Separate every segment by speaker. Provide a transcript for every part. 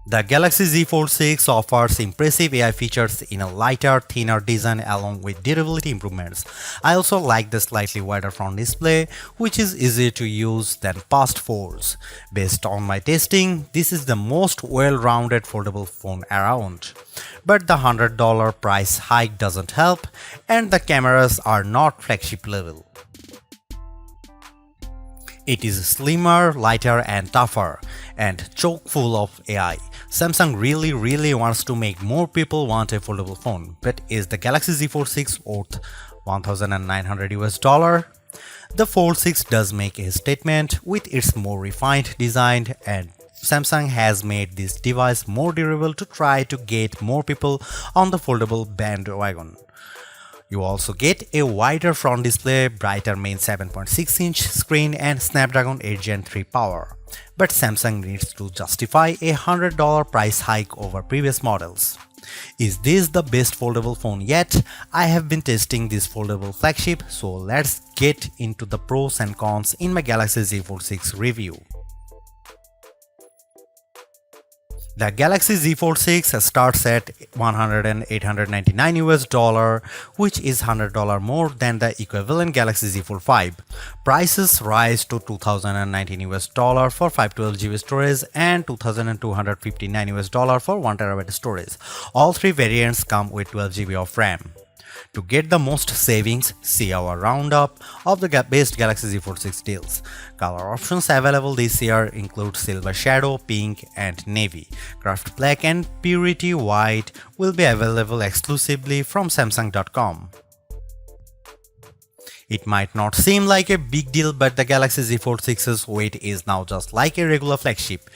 Speaker 1: The Galaxy Z Fold 6 offers impressive AI features in a lighter, thinner design along with durability improvements. I also like the slightly wider front display, which is easier to use than past folds. Based on my testing, this is the most well-rounded foldable phone around. But the $100 price hike doesn't help, and the cameras are not flagship level. It is slimmer, lighter and tougher, and chock full of AI. Samsung really wants to make more people want a foldable phone, but is the Galaxy Z Fold 6 worth $1,900 US? The Fold 6 does make a statement with its more refined design, and Samsung has made this device more durable to try to get more people on the foldable bandwagon. You also get a wider front display, brighter main 7.6-inch screen and Snapdragon 8 Gen 3 power. But Samsung needs to justify a $100 price hike over previous models. Is this the best foldable phone yet? I have been testing this foldable flagship, so let's get into the pros and cons in my Galaxy Z Fold 6 review. The Galaxy Z Fold 6 starts at $1,899 US, which is $100 more than the equivalent Galaxy Z Fold 5. Prices rise to $2,019 US for 512 GB storage and $2,259 US for 1 TB storage. All three variants come with 12 GB of RAM. To get the most savings, see our roundup of the best Galaxy Z Fold 6 deals. Color options available this year include Silver Shadow, Pink and Navy. Craft Black and Purity White will be available exclusively from Samsung.com. It might not seem like a big deal, but the Galaxy Z Fold 6's weight is now just like a regular flagship.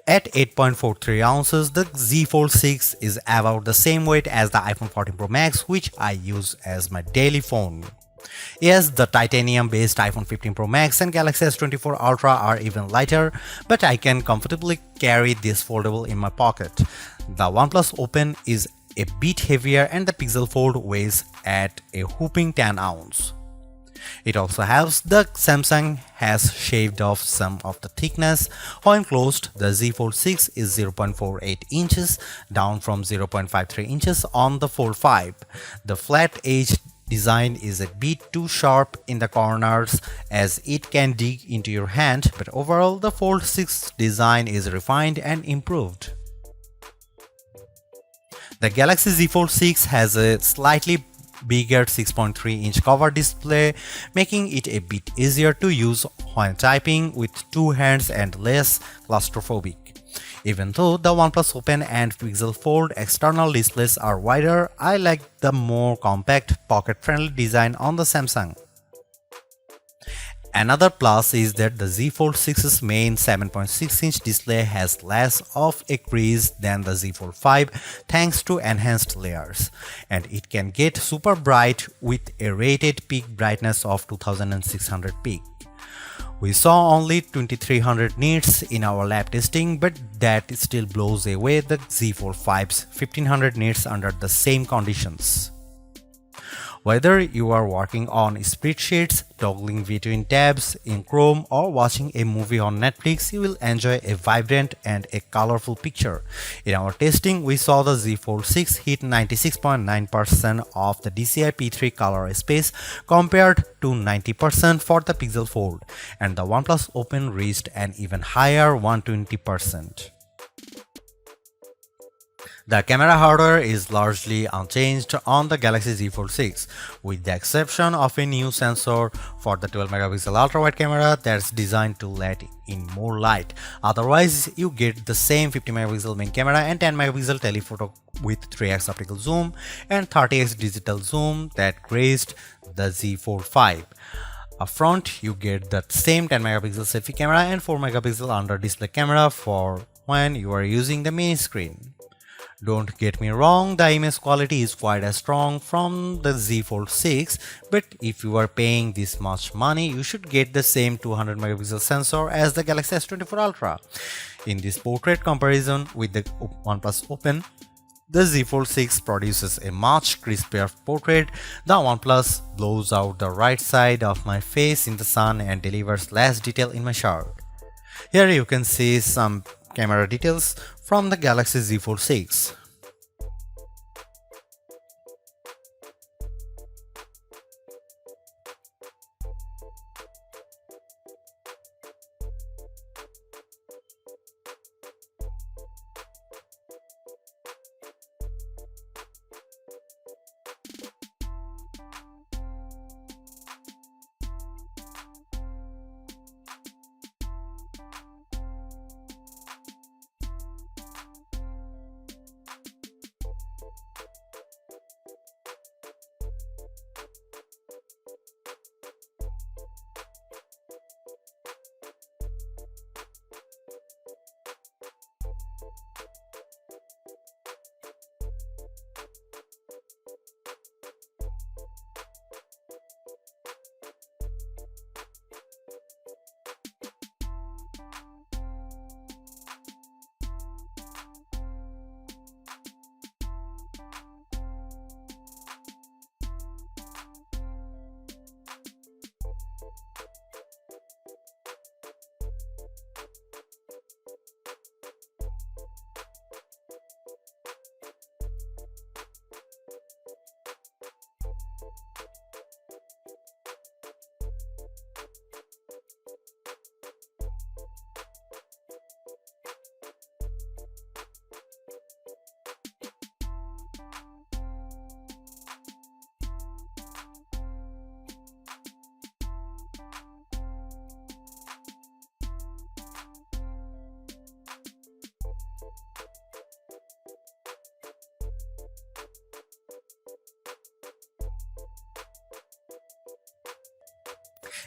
Speaker 1: At 8.43 ounces, the Z Fold 6 is about the same weight as the iPhone 14 Pro Max, which I use as my daily phone. Yes, the titanium-based iPhone 15 Pro Max and Galaxy S24 Ultra are even lighter, but I can comfortably carry this foldable in my pocket. The OnePlus Open is a bit heavier and the Pixel Fold weighs at a whopping 10 ounces. It also helps that Samsung has shaved off some of the thickness. When closed, the Z Fold 6 is 0.48 inches, down from 0.53 inches on the Fold 5. The flat edge design is a bit too sharp in the corners as it can dig into your hand, but overall the Fold 6 design is refined and improved. The Galaxy Z Fold 6 has a slightly bigger 6.3-inch cover display, making it a bit easier to use when typing with two hands and less claustrophobic. Even though the OnePlus Open and Pixel Fold external displays are wider, I like the more compact, pocket-friendly design on the Samsung. Another plus is that the Z Fold 6's main 7.6-inch display has less of a crease than the Z Fold 5 thanks to enhanced layers, and it can get super bright with a rated peak brightness of 2600 peak. We saw only 2300 nits in our lab testing, but that still blows away the Z Fold 5's 1500 nits under the same conditions. Whether you are working on spreadsheets, toggling between tabs in Chrome, or watching a movie on Netflix, you will enjoy a vibrant and a colorful picture. In our testing, we saw the Z Fold 6 hit 96.9% of the DCI P3 color space compared to 90% for the Pixel Fold, and the OnePlus Open reached an even higher 120%. The camera hardware is largely unchanged on the Galaxy Z Fold 6, with the exception of a new sensor for the 12-megapixel ultra-wide camera that's designed to let in more light. Otherwise, you get the same 50-megapixel main camera and 10-megapixel telephoto with 3x optical zoom and 30x digital zoom that graced the Z Fold 5. Up front, you get the same 10-megapixel selfie camera and 4-megapixel under-display camera for when you are using the main screen. Don't get me wrong, the image quality is quite as strong from the Z Fold 6, but if you are paying this much money, you should get the same 200 megapixel sensor as the Galaxy S24 Ultra. In this portrait comparison with the OnePlus Open, the Z Fold 6 produces a much crispier portrait. The OnePlus blows out the right side of my face in the sun and delivers less detail in my shirt. Here you can see some camera details from the Galaxy Z Fold 6.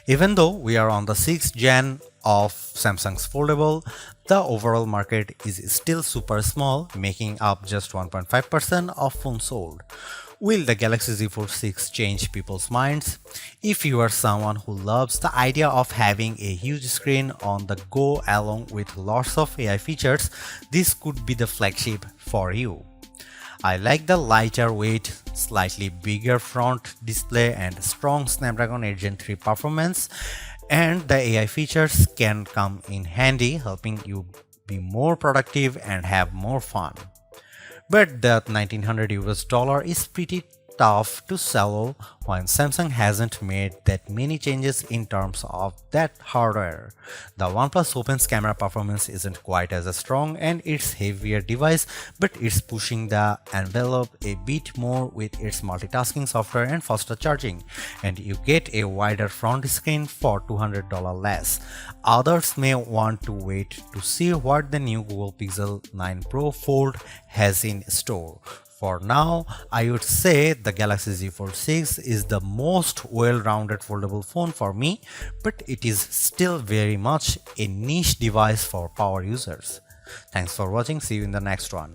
Speaker 1: Even though we are on the 6th gen of Samsung's foldable, the overall market is still super small, making up just 1.5% of phones sold. Will the Galaxy Z Fold 6 change people's minds? If you are someone who loves the idea of having a huge screen on the go along with lots of AI features, this could be the flagship for you. I like the lighter weight, slightly bigger front display and strong Snapdragon 8 Gen 3 performance, and the AI features can come in handy, helping you be more productive and have more fun. But that 1900 US dollar is pretty tough to swallow when Samsung hasn't made that many changes in terms of that hardware. The OnePlus Open's camera performance isn't quite as strong and it's heavier device, but it's pushing the envelope a bit more with its multitasking software and faster charging, and you get a wider front screen for $200 less. Others may want to wait to see what the new Google Pixel 9 Pro Fold has in store. For now, I would say the Galaxy Z Fold 6 is the most well-rounded foldable phone for me, but it is still very much a niche device for power users. Thanks for watching, see you in the next one.